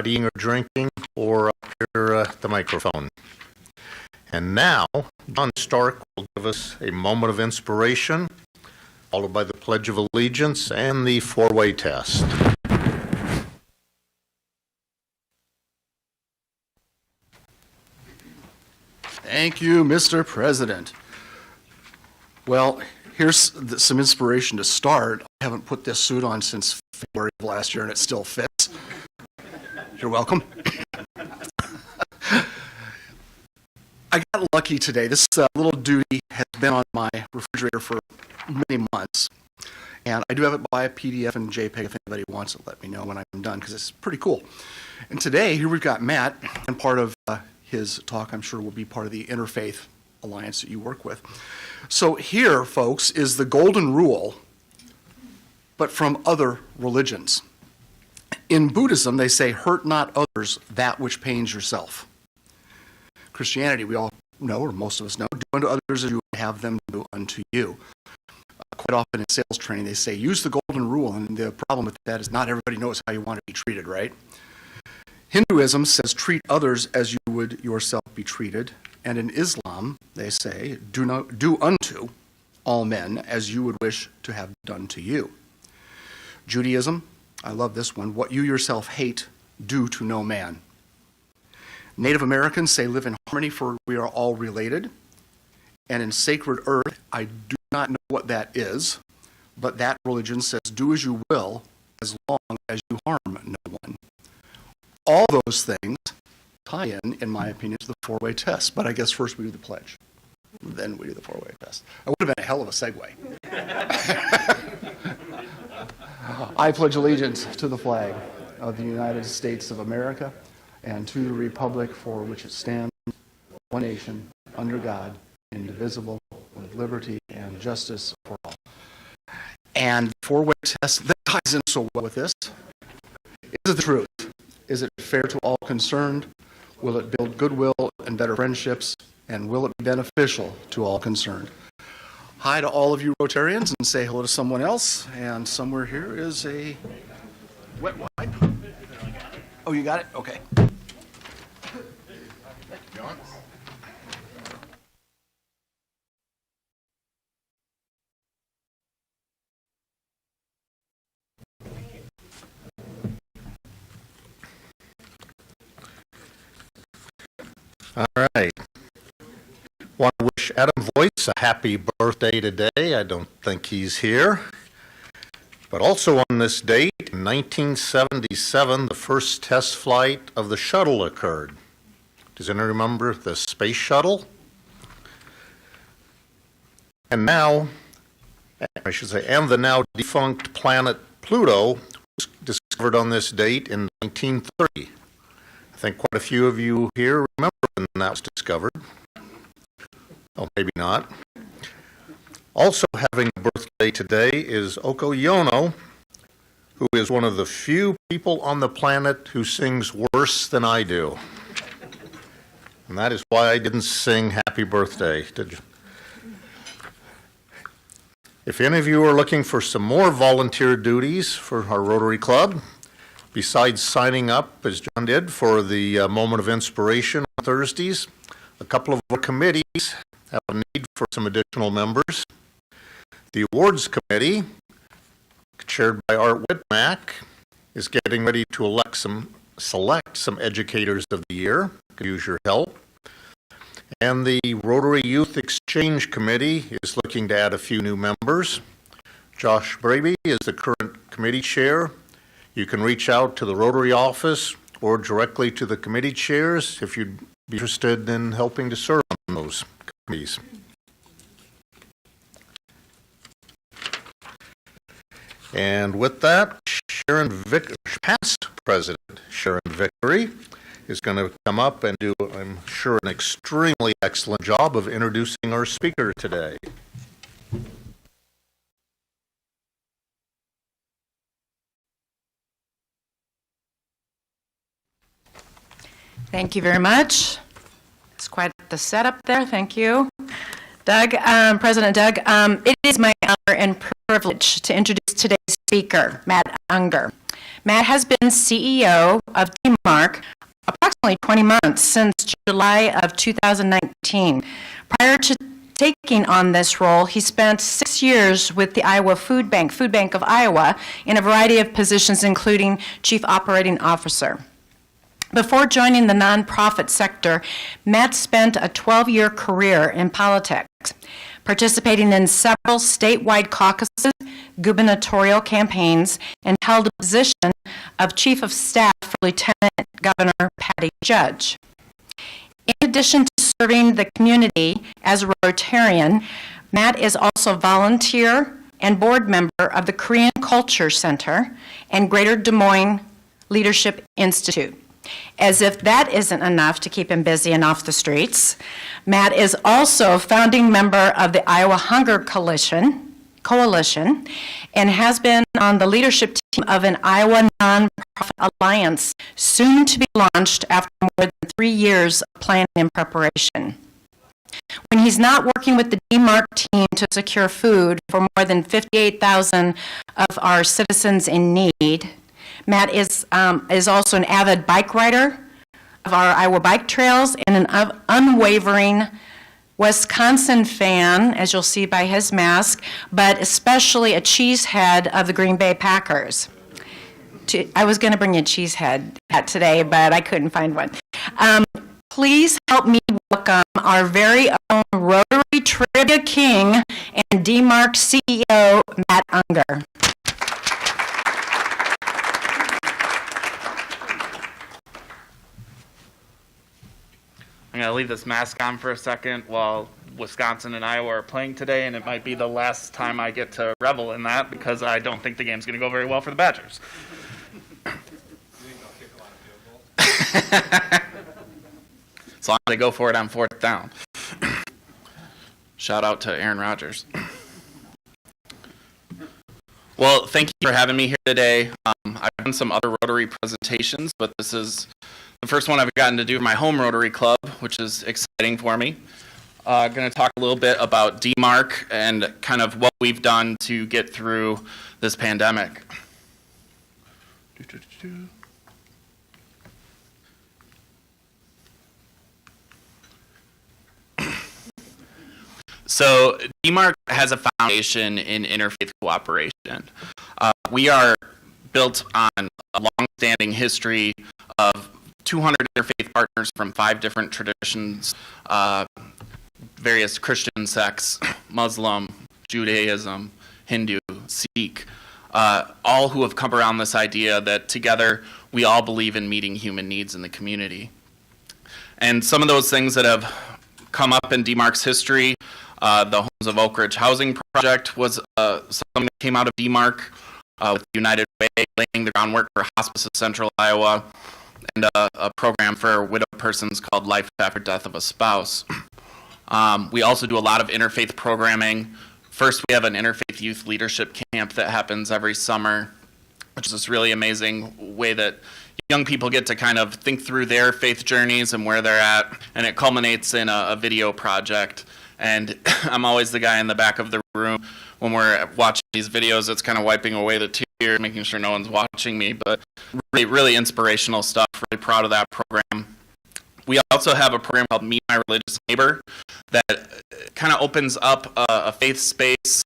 eating or drinking or up here at the microphone. And now, John Stark will give us a moment of inspiration, followed by the Pledge of Allegiance and the four-way test. Thank you, Mr. President. Well, here's some inspiration to start. I haven't put this suit on since February of last year, and it still fits. You're welcome. I got lucky today. This little duty has been on my refrigerator for many months, and I do have it by PDF and JPEG if anybody wants it. Let me know when I'm done, because it's pretty cool. And today, here we've got Matt, and part of his talk, I'm sure, will be part of the Interfaith Alliance that you work with. So here, folks, is the golden rule, but from other religions. In Buddhism, they say, hurt not others that which pains yourself. Christianity, we all know, or most of us know, do unto others as you would have them do unto you. Quite often in sales training, they say, use the golden rule, and the problem with that is not everybody knows how you want to be treated, right? Hinduism says, treat others as you would yourself be treated. And in Islam, they say, do unto all men as you would wish to have done to you. Judaism, I love this one, what you yourself hate, do to no man. Native Americans say, live in harmony, for we are all related. And in Sacred Earth, I do not know what that is, but that religion says, do as you will, as long as you harm no one. All those things tie in my opinion, to the four-way test. But I guess first we do the pledge. Then we do the four-way test. It would have been a hell of a segue. I pledge allegiance to the flag of the United States of America and to the republic for which it stands, one nation, under God, indivisible, with liberty and justice for all. And the four-way test, that ties in so well with this. Is it the truth? Is it fair to all concerned? Will it build goodwill and better friendships? And will it be beneficial to all concerned? Hi to all of you Rotarians, and say hello to someone else. And somewhere here is a wet wipe. Oh, you got it? Okay. John? All right. Want to wish Adam Voice a happy birthday today. I don't think he's here. But also on this date, in 1977, the first test flight of the shuttle occurred. Does anyone remember the space shuttle? And now, I should say, and the now defunct planet Pluto was discovered on this date in 1930. I think quite a few of you here remember when that was discovered. Oh, maybe not. Also having a birthday today is Oko Yono, who is one of the few people on the planet who sings worse than I do. And that is why I didn't sing happy birthday. Did you? If any of you are looking for some more volunteer duties for our Rotary Club, besides signing up, as John did, for the Moment of Inspiration on Thursdays, a couple of our committees have a need for some additional members. The Awards Committee, chaired by Art Whitmack, is getting ready to select some Educators of the Year. Could use your help. And the Rotary Youth Exchange Committee is looking to add a few new members. Josh Braby is the current committee chair. You can reach out to the Rotary office or directly to the committee chairs if you'd be interested in helping to serve on those committees. And with that, past President Sharon Vickery is going to come up and do, I'm sure, an extremely excellent job of introducing our speaker today. Thank you very much. It's quite the setup there. Thank you, Doug. President Doug, it is my honor and privilege to introduce today's speaker, Matt Unger. Matt has been CEO of DMARC approximately 20 months, since July of 2019. Prior to taking on this role, he spent 6 years with the Iowa Food Bank of Iowa, in a variety of positions, including Chief Operating Officer. Before joining the nonprofit sector, Matt spent a 12-year career in politics, participating in several statewide caucuses, gubernatorial campaigns, and held the position of Chief of Staff for Lieutenant Governor Patty Judge. In addition to serving the community as a Rotarian, Matt is also volunteer and board member of the Korean Culture Center and Greater Des Moines Leadership Institute. As if that isn't enough to keep him busy and off the streets, Matt is also a founding member of the Iowa Hunger Coalition, and has been on the leadership team of an Iowa nonprofit alliance, soon to be launched after more than 3 years of planning and preparation. When he's not working with the DMARC team to secure food for more than 58,000 of our citizens in need, Matt is also an avid bike rider of our Iowa bike trails and an unwavering Wisconsin fan, as you'll see by his mask, but especially a cheesehead of the Green Bay Packers. I was going to bring you a cheesehead today, but I couldn't find one. Please help me welcome our very own Rotary Trivia King and DMARC CEO, Matt Unger. I'm going to leave this mask on for a second while Wisconsin and Iowa are playing today, and it might be the last time I get to revel in that because I don't think the game's going to go very well for the Badgers. So I'm going to go for it on 4th down. Shout out to Aaron Rodgers. Well, thank you for having me here today. I've done some other Rotary presentations, but this is the first one I've gotten to do for my home Rotary Club, which is exciting for me. I'm going to talk a little bit about DMARC and kind of what we've done to get through this pandemic. So DMARC has a foundation in interfaith cooperation. We are built on a long-standing history of 200 interfaith partners from 5 different traditions, various Christian sects, Muslim, Judaism, Hindu, Sikh, all who have come around this idea that together we all believe in meeting human needs in the community. And some of those things that have come up in DMARC's history, the Homes of Oak Ridge Housing Project was something that came out of DMARC, with United Way laying the groundwork for Hospice of Central Iowa, and a program for widowed persons called Life After Death of a Spouse. We also do a lot of interfaith programming. First, we have an interfaith youth leadership camp that happens every summer, which is this really amazing way that young people get to kind of think through their faith journeys and where they're at, and it culminates in a video project. And I'm always the guy in the back of the room when we're watching these videos. It's kind of wiping away the tears, making sure no one's watching me, but really, really inspirational stuff. Really proud of that program. We also have a program called Meet My Religious Neighbor that kind of opens up a faith space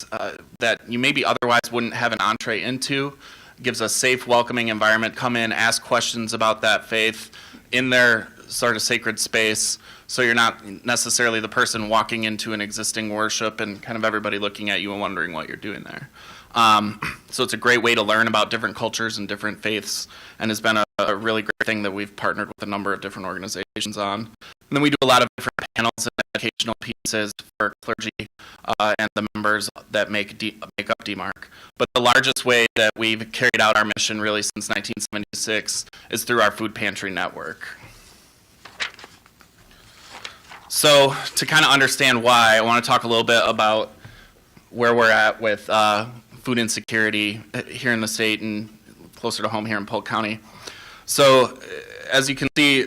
that you maybe otherwise wouldn't have an entree into. Gives a safe, welcoming environment. Come in, ask questions about that faith in their sort of sacred space, so you're not necessarily the person walking into an existing worship and kind of everybody looking at you and wondering what you're doing there. So it's a great way to learn about different cultures and different faiths, and has been a really great thing that we've partnered with a number of different organizations on. And then we do a lot of different panels and educational pieces for clergy and the members that make up DMARC. But the largest way that we've carried out our mission really since 1976 is through our food pantry network. So to kind of understand why, I want to talk a little bit about where we're at with food insecurity here in the state and closer to home here in Polk County. So as you can see,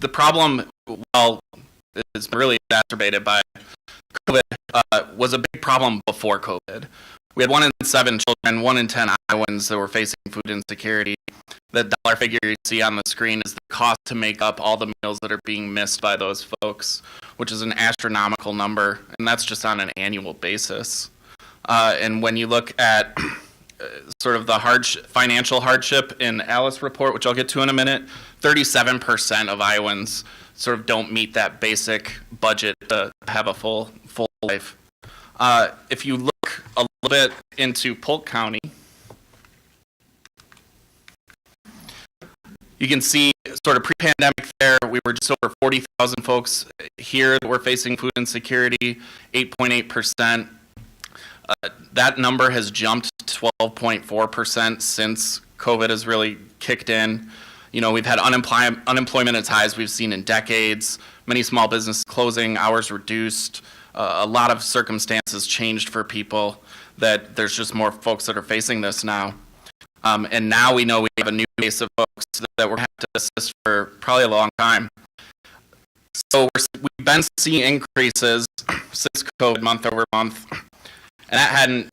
the problem, well, it's really exacerbated by COVID, was a big problem before COVID. We had 1 in 7 children, 1 in 10 Iowans that were facing food insecurity. The dollar figure you see on the screen is the cost to make up all the meals that are being missed by those folks, which is an astronomical number, and that's just on an annual basis. And when you look at sort of the financial hardship in Alice report, which I'll get to in a minute, 37% of Iowans sort of don't meet that basic budget to have a full life. If you look a little bit into Polk County, you can see sort of pre-pandemic there, we were just over 40,000 folks here that were facing food insecurity, 8.8%. That number has jumped 12.4% since COVID has really kicked in. You know, we've had unemployment as high as we've seen in decades, many small businesses closing, hours reduced, a lot of circumstances changed for people, that there's just more folks that are facing this now. And now we know we have a new base of folks that we're going to have to assist for probably a long time. So we've been seeing increases since COVID, month over month. And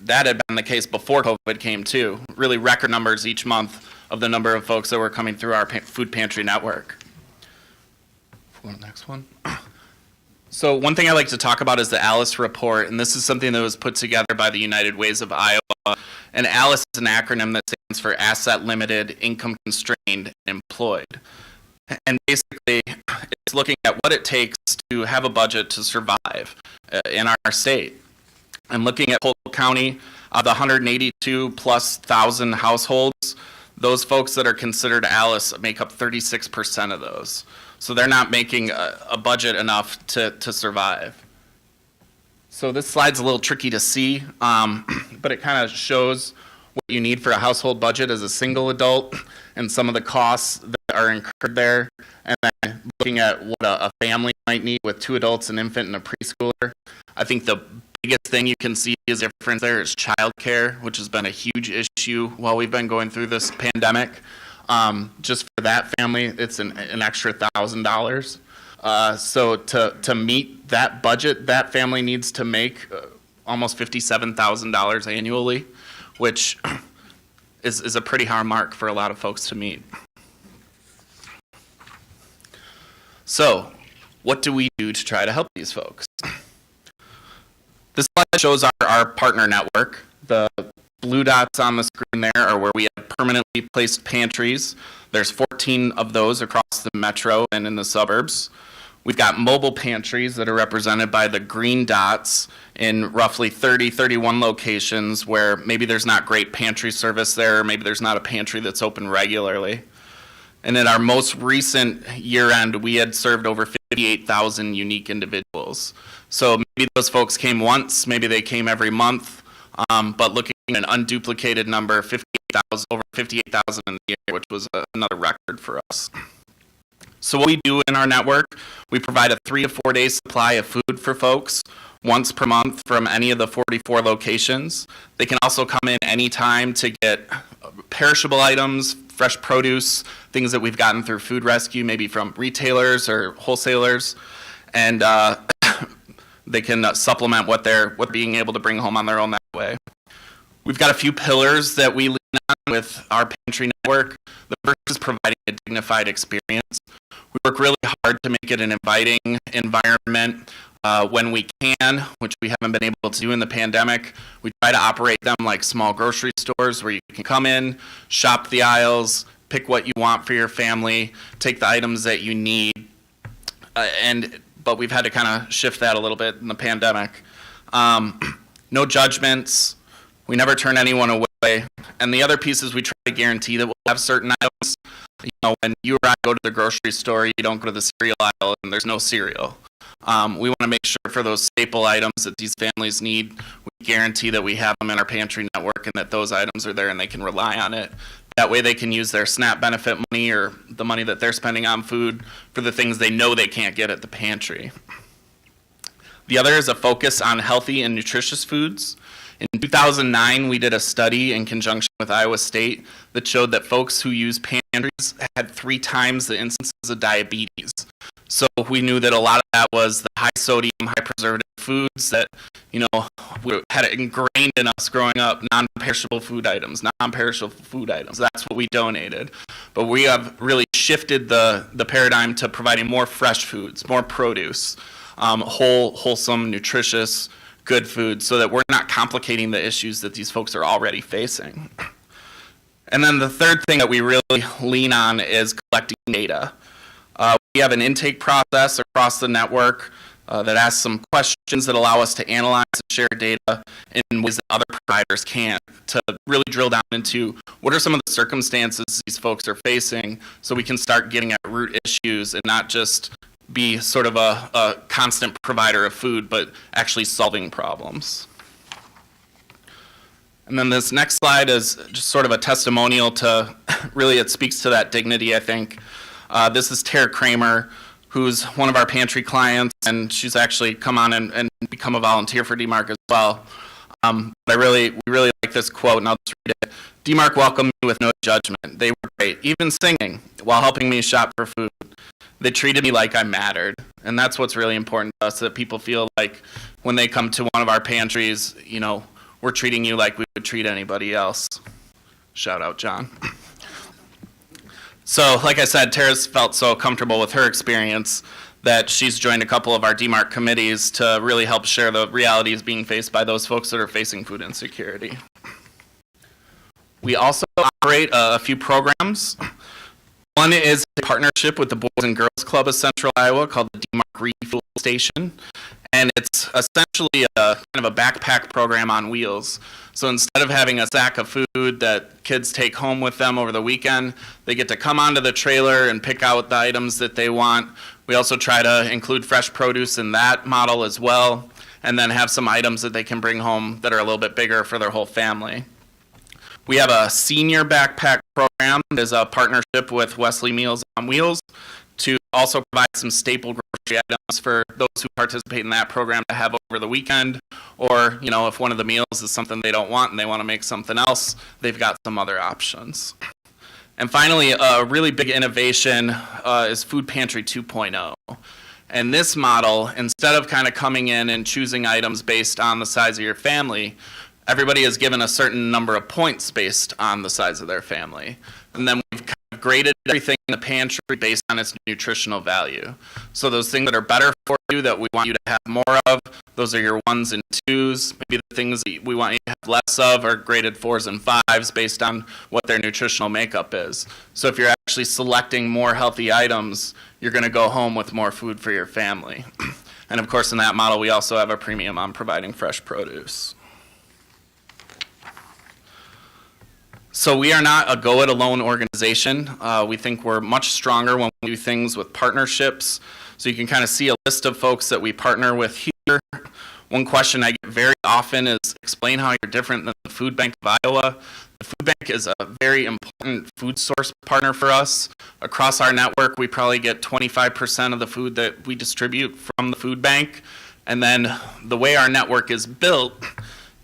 that had been the case before COVID came too. Really record numbers each month of the number of folks that were coming through our food pantry network. Next one. So one thing I like to talk about is the ALICE report, and this is something that was put together by the United Ways of Iowa. And ALICE is an acronym that stands for Asset Limited, Income Constrained, and Employed. And basically, it's looking at what it takes to have a budget to survive in our state. And looking at Polk County, of the 182 plus thousand households, those folks that are considered ALICE make up 36% of those. So they're not making a budget enough to survive. So this slide's a little tricky to see, but it kind of shows what you need for a household budget as a single adult and some of the costs that are incurred there. And then looking at what a family might need with 2 adults, an infant, and a preschooler. I think the biggest thing you can see is the difference there is childcare, which has been a huge issue while we've been going through this pandemic. Just for that family, it's an extra $1,000. So to meet that budget, that family needs to make almost $57,000 annually, which is a pretty high mark for a lot of folks to meet. So what do we do to try to help these folks? This slide shows our partner network. The blue dots on the screen there are where we have permanently placed pantries. There's 14 of those across the metro and in the suburbs. We've got mobile pantries that are represented by the green dots in roughly 31 locations where maybe there's not great pantry service there, or maybe there's not a pantry that's open regularly. And in our most recent year end, we had served over 58,000 unique individuals. So maybe those folks came once, maybe they came every month, but looking at an unduplicated number, over 58,000 in the year, which was another record for us. So what we do in our network, we provide a 3 to 4 day supply of food for folks once per month from any of the 44 locations. They can also come in anytime to get perishable items, fresh produce, things that we've gotten through food rescue, maybe from retailers or wholesalers, and they can supplement what they're being able to bring home on their own that way. We've got a few pillars that we lean on with our pantry network. The first is providing a dignified experience. We work really hard to make it an inviting environment when we can, which we haven't been able to do in the pandemic. We try to operate them like small grocery stores where you can come in, shop the aisles, pick what you want for your family, take the items that you need, but we've had to kind of shift that a little bit in the pandemic. No judgments. We never turn anyone away. And the other piece is we try to guarantee that we'll have certain items. You know, when you or I go to the grocery store, you don't go to the cereal aisle and there's no cereal. We want to make sure for those staple items that these families need, we guarantee that we have them in our pantry network and that those items are there and they can rely on it. That way they can use their SNAP benefit money or the money that they're spending on food for the things they know they can't get at the pantry. The other is a focus on healthy and nutritious foods. In 2009, we did a study in conjunction with Iowa State that showed that folks who use pantries had 3 times the instances of diabetes. So we knew that a lot of that was the high sodium, high preservative foods that, we had it ingrained in us growing up, non-perishable food items. That's what we donated. But we have really shifted the paradigm to providing more fresh foods, more produce, wholesome, nutritious, good food, so that we're not complicating the issues that these folks are already facing. And then the third thing that we really lean on is collecting data. We have an intake process across the network that asks some questions that allow us to analyze and share data in ways that other providers can't, to really drill down into what are some of the circumstances these folks are facing, so we can start getting at root issues and not just be sort of a constant provider of food, but actually solving problems. And then this next slide is just sort of a testimonial to, really it speaks to that dignity, I think. This is Tara Kramer, who's one of our pantry clients, and she's actually come on and become a volunteer for DMARC as well. We really like this quote, and I'll just read it. DMARC welcomed me with no judgment. They were great, even singing, while helping me shop for food. They treated me like I mattered, and that's what's really important to us, that people feel like when they come to one of our pantries, we're treating you like we would treat anybody else. Shout out, John. So, like I said, Tara's felt so comfortable with her experience that she's joined a couple of our DMARC committees to really help share the realities being faced by those folks that are facing food insecurity. We also operate a few programs. One is a partnership with the Boys and Girls Club of Central Iowa called the DMARC Refuel Station. And it's essentially a kind of a backpack program on wheels. So instead of having a sack of food that kids take home with them over the weekend, they get to come onto the trailer and pick out the items that they want. We also try to include fresh produce in that model as well, and then have some items that they can bring home that are a little bit bigger for their whole family. We have a senior backpack program that is a partnership with Wesley Meals on Wheels to also provide some staple grocery items for those who participate in that program to have over the weekend, or if one of the meals is something they don't want and they want to make something else, they've got some other options. And finally, a really big innovation is Food Pantry 2.0. And this model, instead of kind of coming in and choosing items based on the size of your family, everybody is given a certain number of points based on the size of their family. And then we've kind of graded everything in the pantry based on its nutritional value. So those things that are better for you, that we want you to have more of, those are your 1s and 2s. Maybe the things that we want you to have less of are graded 4s and 5s based on what their nutritional makeup is. So if you're actually selecting more healthy items, you're going to go home with more food for your family. And of course, in that model, we also have a premium on providing fresh produce. So we are not a go-it-alone organization. We think we're much stronger when we do things with partnerships. So you can kind of see a list of folks that we partner with here. One question I get very often is, explain how you're different than the Food Bank of Iowa. The Food Bank is a very important food source partner for us. Across our network, we probably get 25% of the food that we distribute from the food bank. And then the way our network is built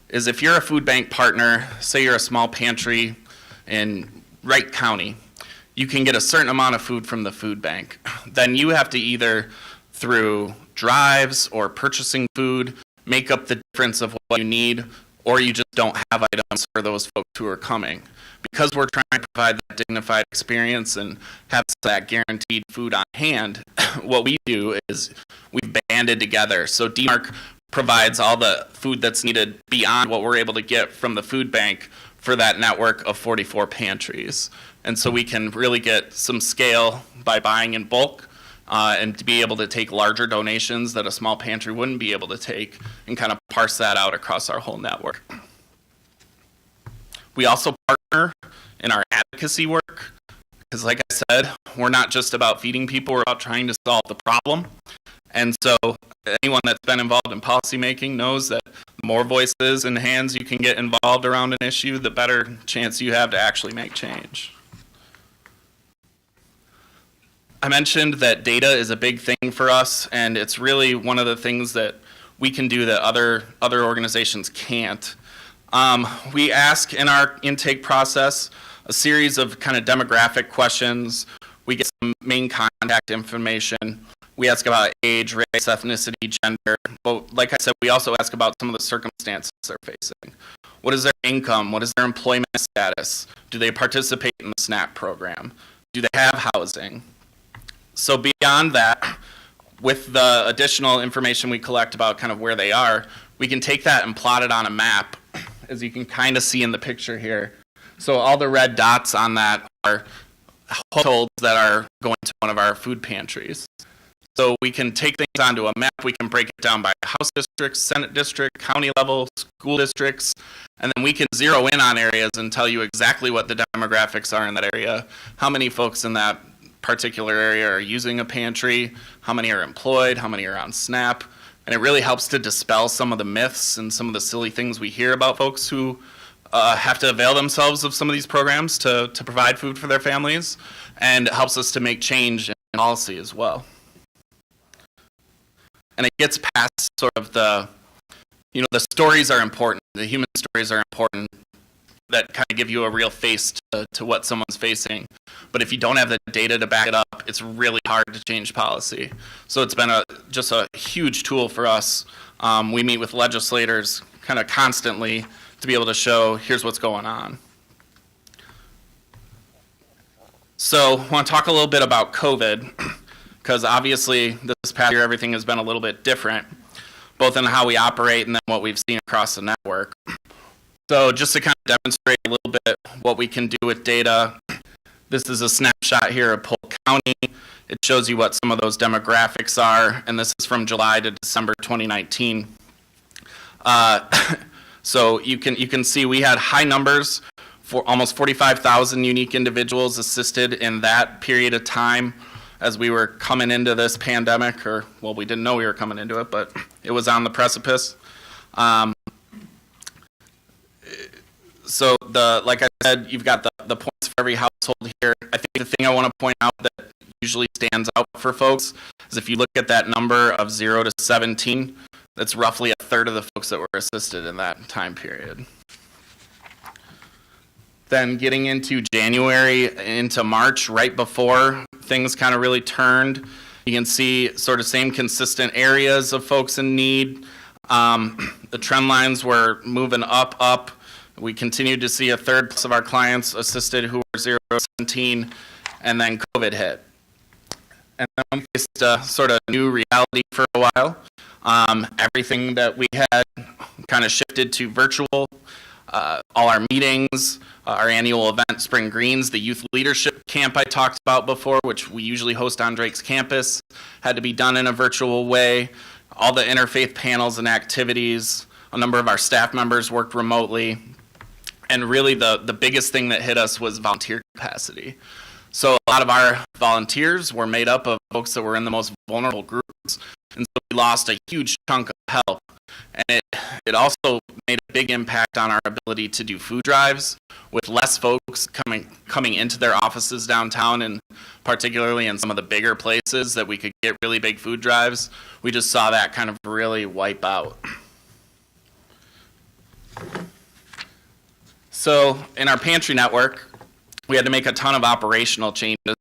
is, if you're a food bank partner, say you're a small pantry in Wright County, you can get a certain amount of food from the food bank. Then you have to either, through drives or purchasing food, make up the difference of what you need, or you just don't have items for those folks who are coming. Because we're trying to provide that dignified experience and have that guaranteed food on hand, what we do is we've banded together. So DMARC provides all the food that's needed beyond what we're able to get from the food bank for that network of 44 pantries. And so we can really get some scale by buying in bulk, and to be able to take larger donations that a small pantry wouldn't be able to take, and kind of parse that out across our whole network. We also partner in our advocacy work, because like I said, we're not just about feeding people, we're about trying to solve the problem. And so anyone that's been involved in policymaking knows that the more voices and hands you can get involved around an issue, the better chance you have to actually make change. I mentioned that data is a big thing for us, and it's really one of the things that we can do that other organizations can't. We ask in our intake process a series of kind of demographic questions. We get some main contact information, We ask about age, race, ethnicity, gender. But like I said, we also ask about some of the circumstances they're facing. What is their income? What is their employment status? Do they participate in the SNAP program? Do they have housing? So beyond that, with the additional information we collect about kind of where they are, we can take that and plot it on a map, as you can kind of see in the picture here. So all the red dots on that are households that are going to one of our food pantries. So we can take things onto a map, we can break it down by House districts, Senate district, county level, school districts, and then we can zero in on areas and tell you exactly what the demographics are in that area, how many folks in that particular area are using a pantry, how many are employed, how many are on SNAP, and it really helps to dispel some of the myths and some of the silly things we hear about folks who have to avail themselves of some of these programs to provide food for their families, and it helps us to make change in policy as well. And it gets past sort of the stories are important, the human stories are important, that kind of give you a real face to what someone's facing. But if you don't have the data to back it up, it's really hard to change policy. So it's been just a huge tool for us. We meet with legislators kind of constantly to be able to show, here's what's going on. So I want to talk a little bit about COVID, because obviously this past year everything has been a little bit different, both in how we operate and then what we've seen across the network. So just to kind of demonstrate a little bit what we can do with data, this is a snapshot here of Polk County. It shows you what some of those demographics are, and this is from July to December 2019. So you can see we had high numbers for almost 45,000 unique individuals assisted in that period of time as we were coming into this pandemic, or, well, we didn't know we were coming into it, but it was on the precipice. So like I said, you've got the points for every household here. I think the thing I want to point out that usually stands out for folks is if you look at that number of 0 to 17, that's roughly a third of the folks that were assisted in that time period. Then getting into January into March, right before things kind of really turned, you can see sort of same consistent areas of folks in need. The trend lines were moving up. We continued to see a third plus of our clients assisted who were 0 to 17, and then COVID hit. And then we faced a sort of new reality for a while. Everything that we had kind of shifted to virtual. All our meetings, our annual event, Spring Greens, the youth leadership camp I talked about before, which we usually host on Drake's campus, had to be done in a virtual way. All the interfaith panels and activities, a number of our staff members worked remotely. And really the biggest thing that hit us was volunteer capacity. So a lot of our volunteers were made up of folks that were in the most vulnerable groups. And so we lost a huge chunk of help. And it also made a big impact on our ability to do food drives with less folks coming into their offices downtown, and particularly in some of the bigger places that we could get really big food drives. We just saw that kind of really wipe out. So in our pantry network, we had to make a ton of operational changes.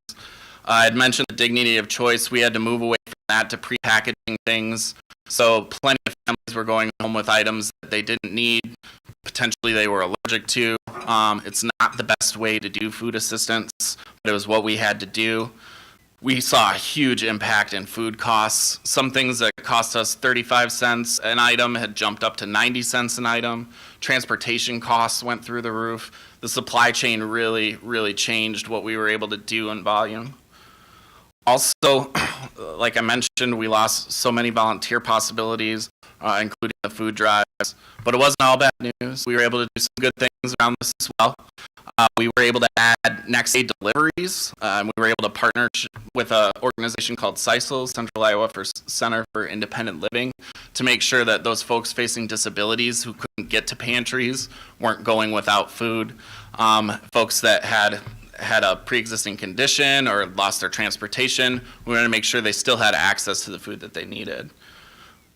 I had mentioned the dignity of choice. We had to move away from that to prepackaging things. So plenty of families were going home with items that they didn't need, potentially they were allergic to. It's not the best way to do food assistance, but it was what we had to do. We saw a huge impact in food costs. Some things that cost us 35 cents an item had jumped up to 90 cents an item. Transportation costs went through the roof. The supply chain really, really changed what we were able to do in volume. Also, like I mentioned, we lost so many volunteer possibilities, including the food drives, but it wasn't all bad news. We were able to do some good things around this as well. We were able to add next day deliveries. We were able to partner with an organization called CISL, Central Iowa Center for Independent Living, to make sure that those folks facing disabilities who couldn't get to pantries weren't going without food. Folks that had a pre-existing condition or lost their transportation, we wanted to make sure they still had access to the food that they needed.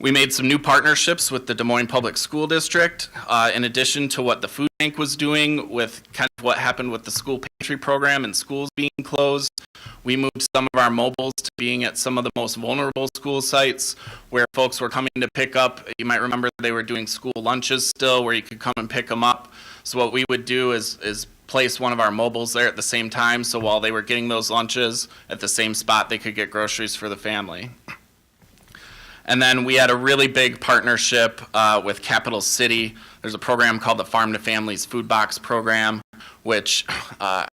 We made some new partnerships with the Des Moines Public School District, in addition to what the food bank was doing with kind of what happened with the school pantry program and schools being closed. We moved some of our mobiles to being at some of the most vulnerable school sites where folks were coming to pick up. You might remember they were doing school lunches still where you could come and pick them up. So what we would do is place one of our mobiles there at the same time, so while they were getting those lunches at the same spot, they could get groceries for the family. And then we had a really big partnership with Capital City. There's a program called the Farm to Families Food Box Program, which I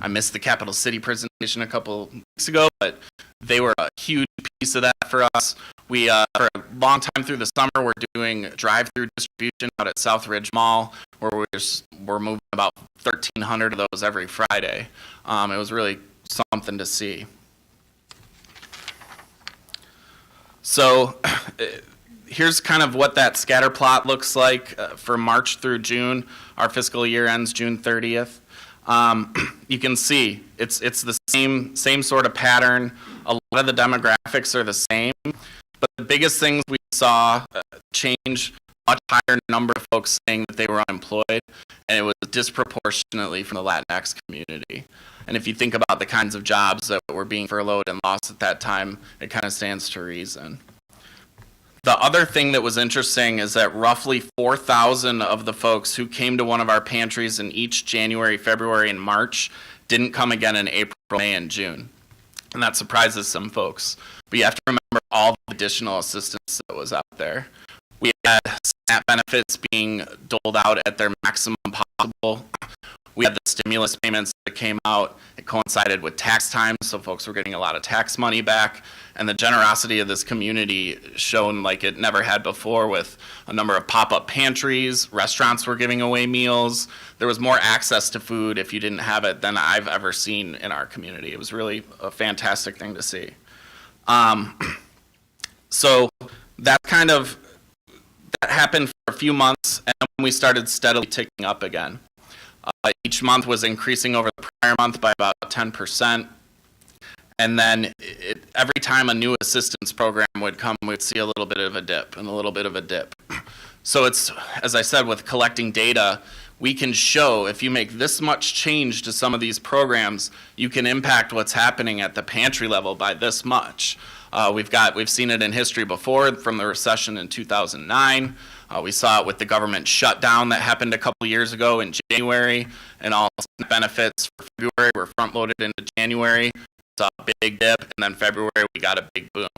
missed the Capital City presentation a couple weeks ago, but they were a huge piece of that for us. We, for a long time through the summer, we're doing drive-through distribution out at South Ridge Mall, where we're moving about 1,300 of those every Friday. It was really something to see. So here's kind of what that scatter plot looks like for March through June. Our fiscal year ends June 30th. You can see it's the same sort of pattern. A lot of the demographics are the same, but the biggest things we saw change, much higher number of folks saying that they were unemployed, and it was disproportionately from the Latinx community. And if you think about the kinds of jobs that were being furloughed and lost at that time, it kind of stands to reason. The other thing that was interesting is that roughly 4,000 of the folks who came to one of our pantries in each January, February, and March didn't come again in April, May, and June. And that surprises some folks. But you have to remember all the additional assistance that was out there. We had SNAP benefits being doled out at their maximum possible. We had the stimulus payments that came out. It coincided with tax time, so folks were getting a lot of tax money back. And the generosity of this community shown like it never had before, with a number of pop-up pantries. Restaurants were giving away meals. There was more access to food if you didn't have it than I've ever seen in our community. It was really a fantastic thing to see. So that happened for a few months, and then we started steadily ticking up again. Each month was increasing over the prior month by about 10%. And then every time a new assistance program would come, we'd see a little bit of a dip and a little bit of a dip. So it's, as I said, with collecting data, we can show if you make this much change to some of these programs, you can impact what's happening at the pantry level by this much. We've seen it in history before from the recession in 2009. We saw it with the government shutdown that happened a couple years ago in January, and all benefits for February were front-loaded into January. We saw a big dip, and then February we got a big boom.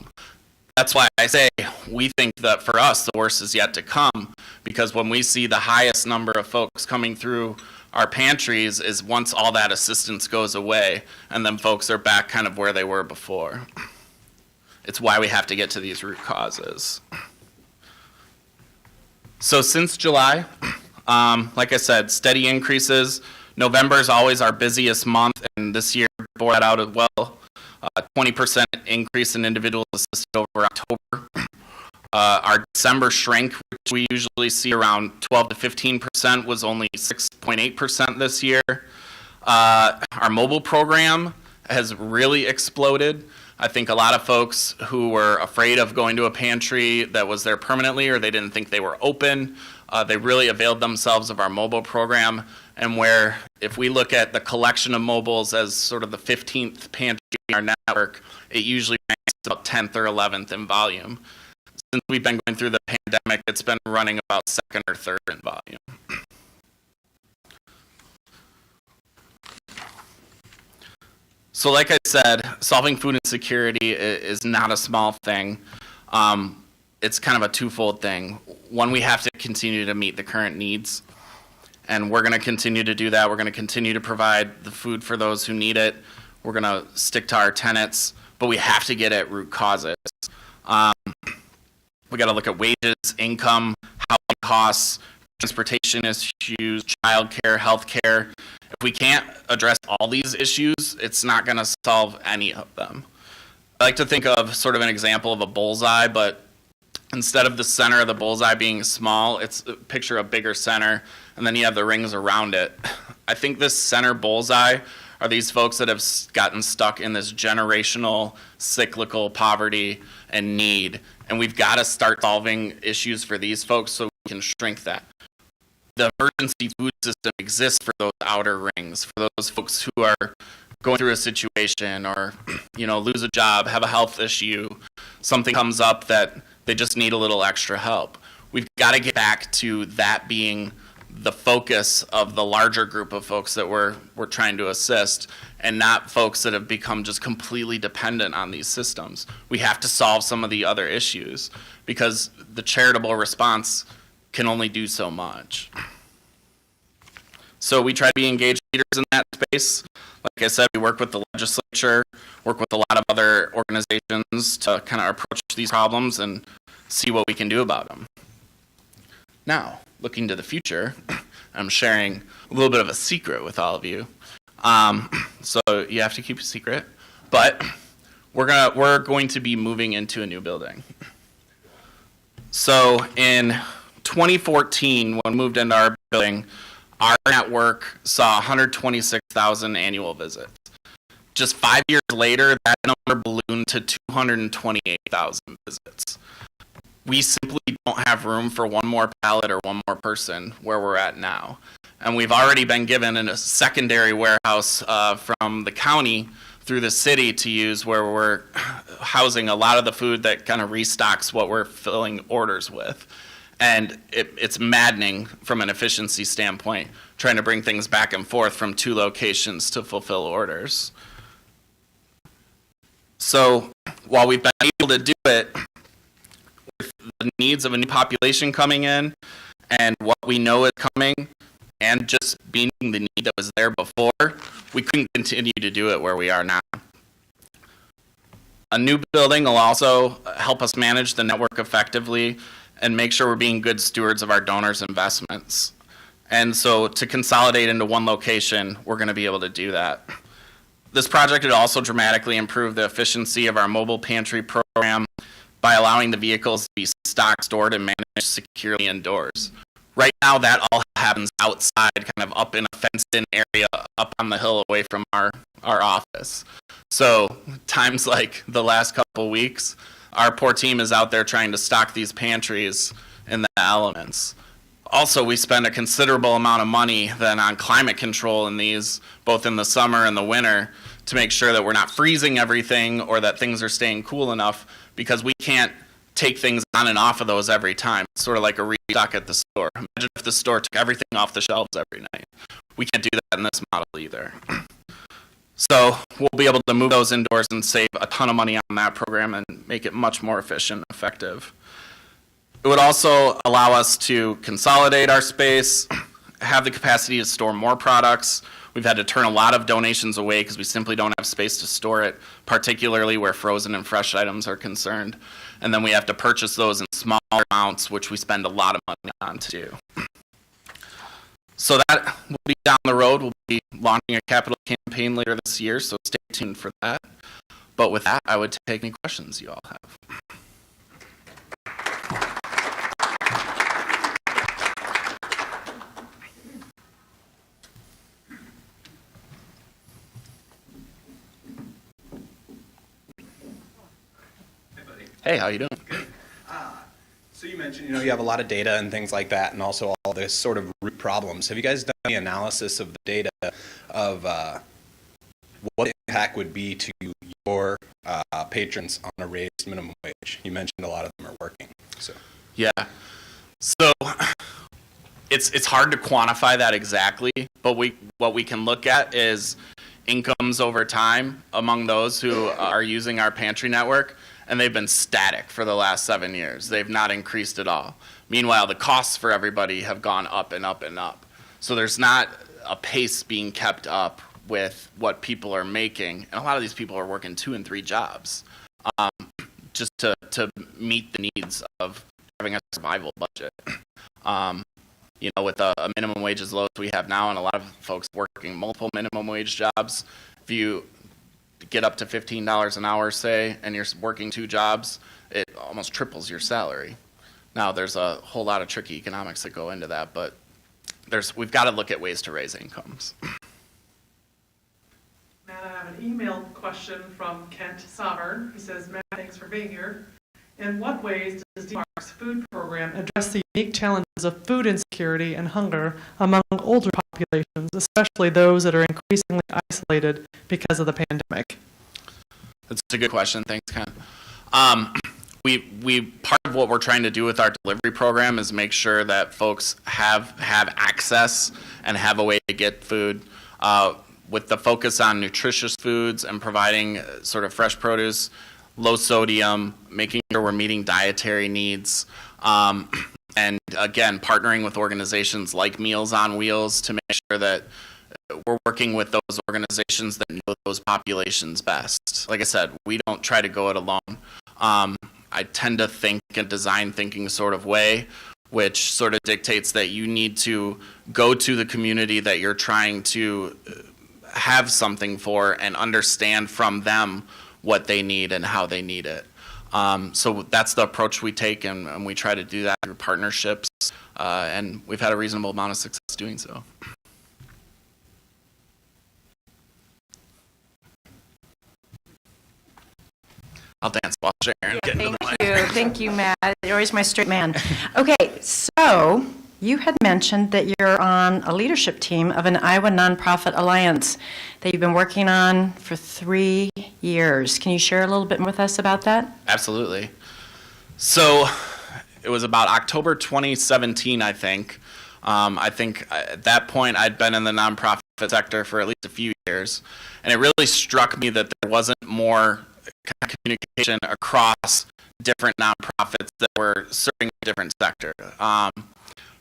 That's why I say we think that for us the worst is yet to come, because when we see the highest number of folks coming through our pantries is once all that assistance goes away, and then folks are back kind of where they were before. It's why we have to get to these root causes. So since July, like I said, steady increases. November is always our busiest month, and this year bore that out as well. 20% increase in individuals assisted over October. Our December shrink, which we usually see around 12 to 15%, was only 6.8% this year. Our mobile program has really exploded. I think a lot of folks who were afraid of going to a pantry that was there permanently, or they didn't think they were open, they really availed themselves of our mobile program. And where, if we look at the collection of mobiles as sort of the 15th pantry in our network, it usually ranks about 10th or 11th in volume. Since we've been going through the pandemic, it's been running about second or third in volume. So like I said, solving food insecurity is not a small thing. It's kind of a twofold thing. One, we have to continue to meet the current needs, and we're going to continue to do that. We're going to continue to provide the food for those who need it. We're going to stick to our tenets, but we have to get at root causes. We got to look at wages, income, housing costs, transportation issues, childcare, healthcare. If we can't address all these issues, it's not going to solve any of them. I like to think of sort of an example of a bullseye, but instead of the center of the bullseye being small, it's picture a bigger center, and then you have the rings around it. I think this center bullseye are these folks that have gotten stuck in this generational cyclical poverty and need, And we've got to start solving issues for these folks so we can shrink that. The emergency food system exists for those outer rings, for those folks who are going through a situation or, lose a job, have a health issue, something comes up that they just need a little extra help. We've got to get back to that being the focus of the larger group of folks that we're trying to assist, and not folks that have become just completely dependent on these systems. We have to solve some of the other issues because the charitable response can only do so much. So we try to be engaged leaders in that space. Like I said, we work with the legislature, work with a lot of other organizations to kind of approach these problems and see what we can do about them. Now, looking to the future, I'm sharing a little bit of a secret with all of you. So you have to keep a secret, but we're going to be moving into a new building. So in 2014, when we moved into our building, our network saw 126,000 annual visits. Just 5 years later, that number ballooned to 228,000 visits. We simply don't have room for one more pallet or one more person where we're at now. And we've already been given a secondary warehouse from the county through the city to use, where we're housing a lot of the food that kind of restocks what we're filling orders with. And it's maddening from an efficiency standpoint, trying to bring things back and forth from 2 locations to fulfill orders. So while we've been able to do it, with the needs of a new population coming in and what we know is coming, and just being the need that was there before, we couldn't continue to do it where we are now. A new building will also help us manage the network effectively and make sure we're being good stewards of our donors' investments. And so to consolidate into one location, we're going to be able to do that. This project would also dramatically improve the efficiency of our mobile pantry program by allowing the vehicles to be stocked, stored, and managed securely indoors. Right now, that all happens outside, kind of up in a fenced-in area up on the hill away from our office. So times like the last couple weeks, our poor team is out there trying to stock these pantries in the elements. Also, we spend a considerable amount of money then on climate control in these, both in the summer and the winter, to make sure that we're not freezing everything or that things are staying cool enough, because we can't take things on and off of those every time. It's sort of like a restock at the store. Imagine if the store took everything off the shelves every night. We can't do that in this model either. So we'll be able to move those indoors and save a ton of money on that program and make it much more efficient and effective. It would also allow us to consolidate our space, have the capacity to store more products. We've had to turn a lot of donations away because we simply don't have space to store it, particularly where frozen and fresh items are concerned. And then we have to purchase those in smaller amounts, which we spend a lot of money on to do. So that will be down the road. We'll be launching a capital campaign later this year, so stay tuned for that. But with that, I would take any questions you all have. Hey, how you doing? Good. So you mentioned, you have a lot of data and things like that, and also all this sort of root problems. Have you guys done any analysis of the data of what impact would be to your patrons on a raised minimum wage? You mentioned a lot of them are working. So yeah. So it's hard to quantify that exactly, but what we can look at is incomes over time among those who are using our pantry network. And they've been static for the last 7 years. They've not increased at all. Meanwhile, the costs for everybody have gone up and up and up. So there's not a pace being kept up with what people are making. And a lot of these people are working 2 and 3 jobs just to meet the needs of having a survival budget. With a minimum wage as low as we have now, and a lot of folks working multiple minimum wage jobs, if you get up to $15 an hour, say, and you're working 2 jobs, it almost triples your salary. Now, there's a whole lot of tricky economics that go into that, but we've got to look at ways to raise incomes. Matt, I have an email question from Kent Sovereign. He says, Matt, thanks for being here. In what ways does DMARC's food program address the unique challenges of food insecurity and hunger among older populations, especially those that are increasingly isolated because of the pandemic? That's a good question. Thanks, Ken. We part of what we're trying to do with our delivery program is make sure that folks have access and have a way to get food. With the focus on nutritious foods and providing sort of fresh produce, low sodium, making sure we're meeting dietary needs, and again, partnering with organizations like Meals on Wheels to make sure that we're working with those organizations that know those populations best. Like I said, we don't try to go it alone. I tend to think in a design thinking sort of way, which sort of dictates that you need to go to the community that you're trying to have something for and understand from them what they need and how they need it. So that's the approach we take, and we try to do that through partnerships, and we've had a reasonable amount of success doing so. I'll dance while sharing. Thank you, Matt. You're always my straight man. Okay, so you had mentioned that you're on a leadership team of an Iowa Nonprofit Alliance that you've been working on for 3 years. Can you share a little bit with us about that? Absolutely. So it was about October 2017, I think. I think at that point I'd been in the nonprofit sector for at least a few years, and it really struck me that there wasn't more kind of communication across different nonprofits that were serving a different sector.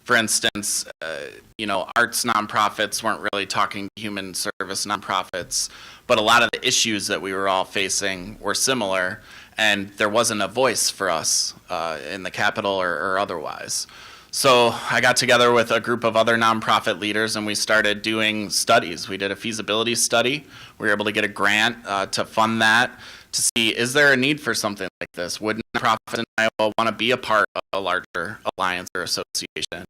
For instance, arts nonprofits weren't really talking to human service nonprofits, but a lot of the issues that we were all facing were similar, and there wasn't a voice for us in the Capitol or otherwise. So I got together with a group of other nonprofit leaders, and we started doing studies. We did a feasibility study. We were able to get a grant to fund that, to see, is there a need for something like this? Would nonprofits in Iowa want to be a part of a larger alliance or association?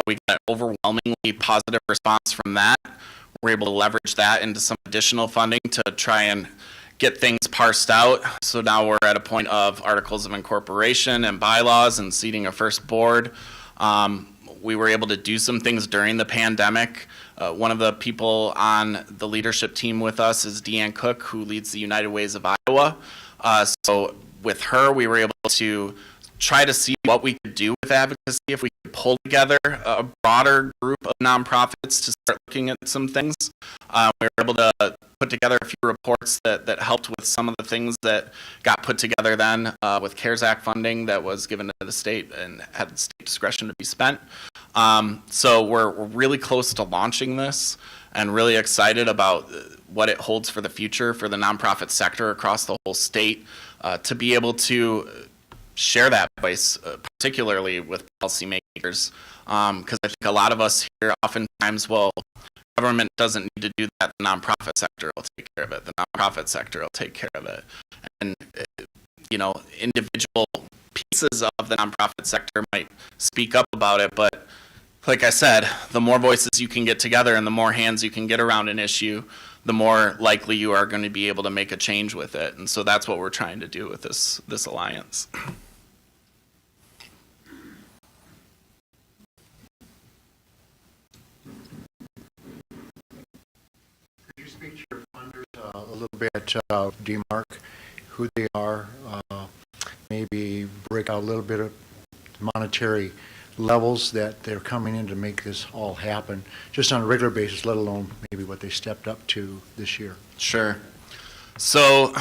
We got an overwhelmingly positive response from that. We're able to leverage that into some additional funding to try and get things parsed out. So now we're at a point of articles of incorporation and bylaws and seating a first board. We were able to do some things during the pandemic. One of the people on the leadership team with us is Deanne Cook, who leads the United Ways of Iowa. So with her, we were able to try to see what we could do with advocacy, if we could pull together a broader group of nonprofits to start looking at some things. We were able to put together a few reports that helped with some of the things that got put together then with CARES Act funding that was given to the state and had the state discretion to be spent. So we're really close to launching this and really excited about what it holds for the future for the nonprofit sector across the whole state, to be able to share that voice, particularly with policymakers, because I think a lot of us here oftentimes, well, government doesn't need to do that, the nonprofit sector will take care of it, the nonprofit sector will take care of it. And, individual pieces of the nonprofit sector might speak up about it, but like I said, the more voices you can get together and the more hands you can get around an issue, the more likely you are going to be able to make a change with it. And so that's what we're trying to do with this alliance. Could you speak to your funders a little bit, DMARC, who they are, maybe break out a little bit of monetary levels that they're coming in to make this all happen, just on a regular basis, let alone maybe what they stepped up to this year? Sure. So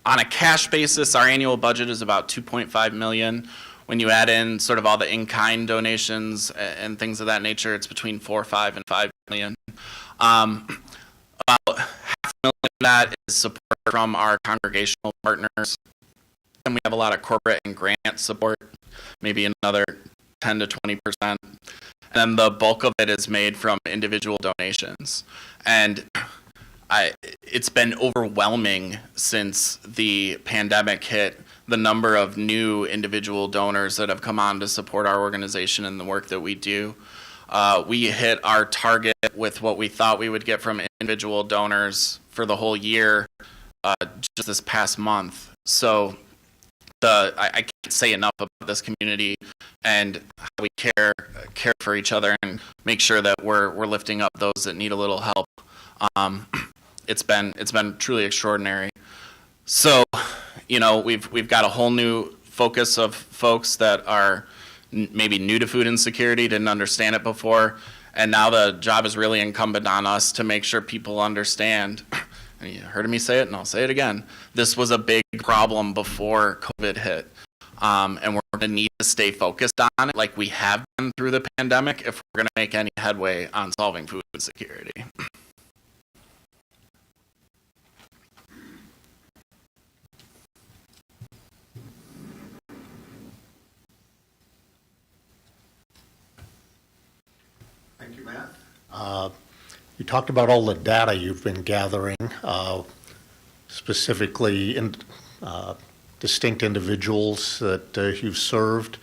on a cash basis, our annual budget is about $2.5 million. When you add in sort of all the in-kind donations and things of that nature, it's between $4, $5, and $5 million. About $500,000 of that is support from our congregational partners. And we have a lot of corporate and grant support, maybe another 10 to 20%. And then the bulk of it is made from individual donations. And it's been overwhelming since the pandemic hit, the number of new individual donors that have come on to support our organization and the work that we do. We hit our target with what we thought we would get from individual donors for the whole year just this past month. So I can't say enough about this community and how we care for each other and make sure that we're lifting up those that need a little help. It's been truly extraordinary. So, we've got a whole new focus of folks that are maybe new to food insecurity, didn't understand it before, and now the job is really incumbent on us to make sure people understand. And you heard me say it, and I'll say it again. This was a big problem before COVID hit, and we're going to need to stay focused on it like we have been through the pandemic if we're going to make any headway on solving food insecurity. Thank you, Matt. You talked about all the data you've been gathering, specifically in distinct individuals that you've served.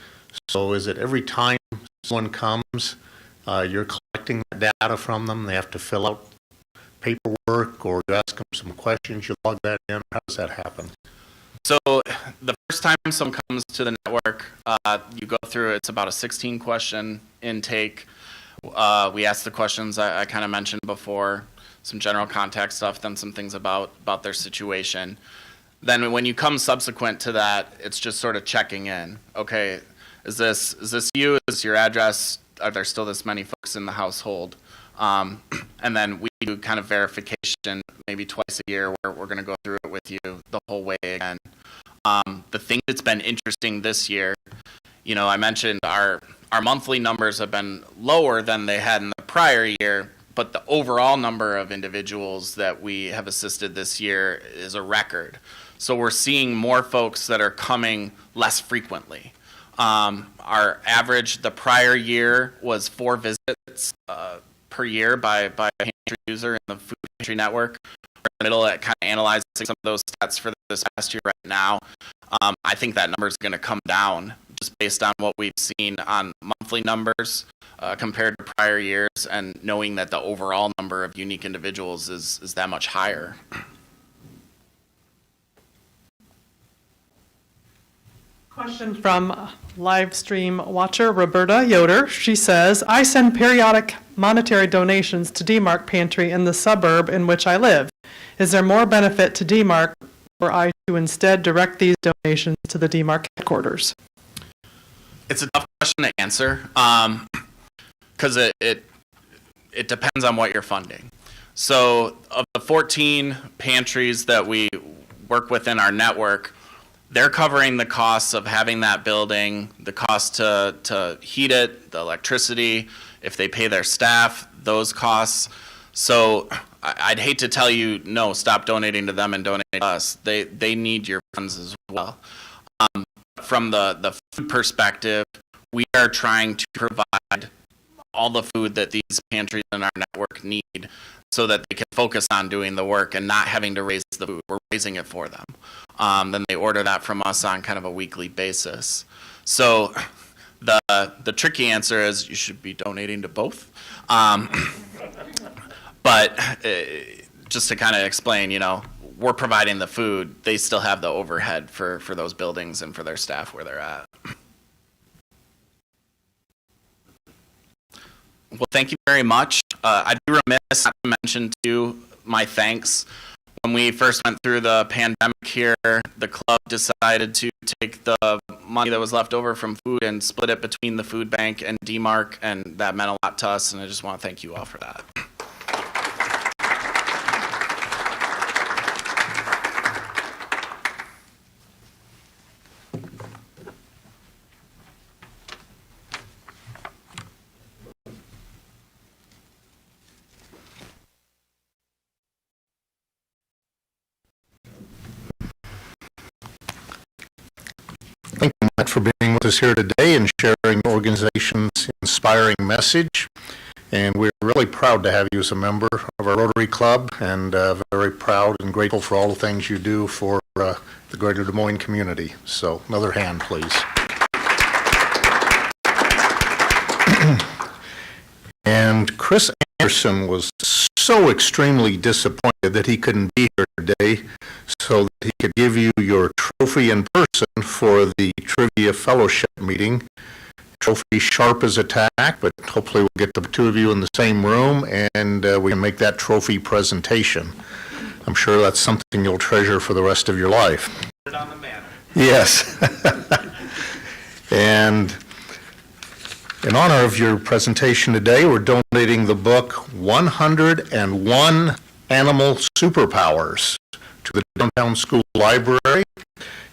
So is it every time someone comes, you're collecting that data from them? They have to fill out paperwork, or you ask them some questions, you log that in? How does that happen? So the first time someone comes to the network, you go through, it's about a 16-question intake. We ask the questions I kind of mentioned before, some general contact stuff, then some things about their situation. Then when you come subsequent to that, it's just sort of checking in. Okay, is this you? Is this your address? Are there still this many folks in the household? And then we do kind of verification maybe twice a year where we're going to go through it with you the whole way again. The thing that's been interesting this year, I mentioned our monthly numbers have been lower than they had in the prior year, but the overall number of individuals that we have assisted this year is a record. So we're seeing more folks that are coming less frequently. Our average the prior year was 4 visits per year by a pantry user in the food pantry network. We're in the middle at kind of analyzing some of those stats for this past year right now. I think that number is going to come down just based on what we've seen on monthly numbers compared to prior years, and knowing that the overall number of unique individuals is that much higher. Question from live stream watcher Roberta Yoder. She says, I send periodic monetary donations to DMARC Pantry in the suburb in which I live. Is there more benefit to DMARC for I to instead direct these donations to the DMARC headquarters? It's a tough question to answer because it depends on what you're funding. So of the 14 pantries that we work with in our network, they're covering the costs of having that building, the cost to heat it, the electricity, if they pay their staff, those costs. So I'd hate to tell you, no, stop donating to them and donate to us. They need your funds as well. From the food perspective, we are trying to provide all the food that these pantries in our network need so that they can focus on doing the work and not having to raise the food. We're raising it for them. Then they order that from us on kind of a weekly basis. So the tricky answer is you should be donating to both. But just to kind of explain, we're providing the food. They still have the overhead for those buildings and for their staff where they're at. Well, thank you very much. I'd be remiss not to mention, too, my thanks. When we first went through the pandemic here, the club decided to take the money that was left over from food and split it between the food bank and DMARC, and that meant a lot to us, and I just want to thank you all for that. Thank you, Matt, for being with us here today and sharing the organization's inspiring message. And we're really proud to have you as a member of our Rotary Club, and very proud and grateful for all the things you do for the greater Des Moines community. So another hand, please. And Chris Anderson was so extremely disappointed that he couldn't be here today so that he could give you your trophy in person for the Trivia Fellowship meeting. Trophy sharp as a tack, but hopefully we'll get the two of you in the same room and we can make that trophy presentation. I'm sure that's something you'll treasure for the rest of your life. Put it on the mantle. Yes. And in honor of your presentation today, we're donating the book 101 Animal Superpowers to the Downtown School Library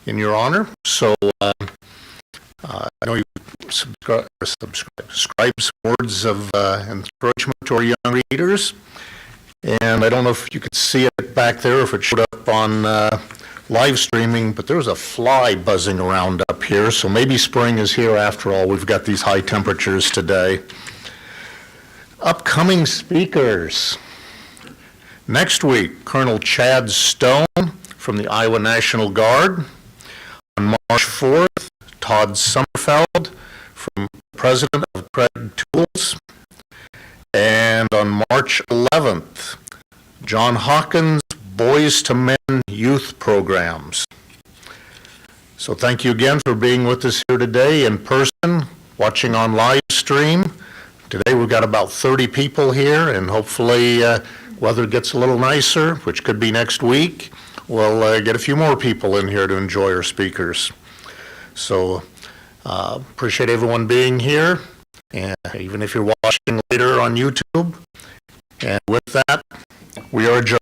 in your honor. So I know you subscribe some words of encouragement to our young readers. And I don't know if you could see it back there, if it showed up on live streaming, but there's a fly buzzing around up here, so maybe spring is here after all. We've got these high temperatures today. Upcoming speakers. Next week, Colonel Chad Stone from the Iowa National Guard. On March 4th, Todd Summerfeld from President of Cred Tools. And on March 11th, John Hawkins, Boys to Men Youth Programs. So thank you again for being with us here today in person, watching on live stream. Today we've got about 30 people here, and hopefully weather gets a little nicer, which could be next week. We'll get a few more people in here to enjoy our speakers. So appreciate everyone being here. And even if you're watching later on YouTube. And with that, we are adjourned.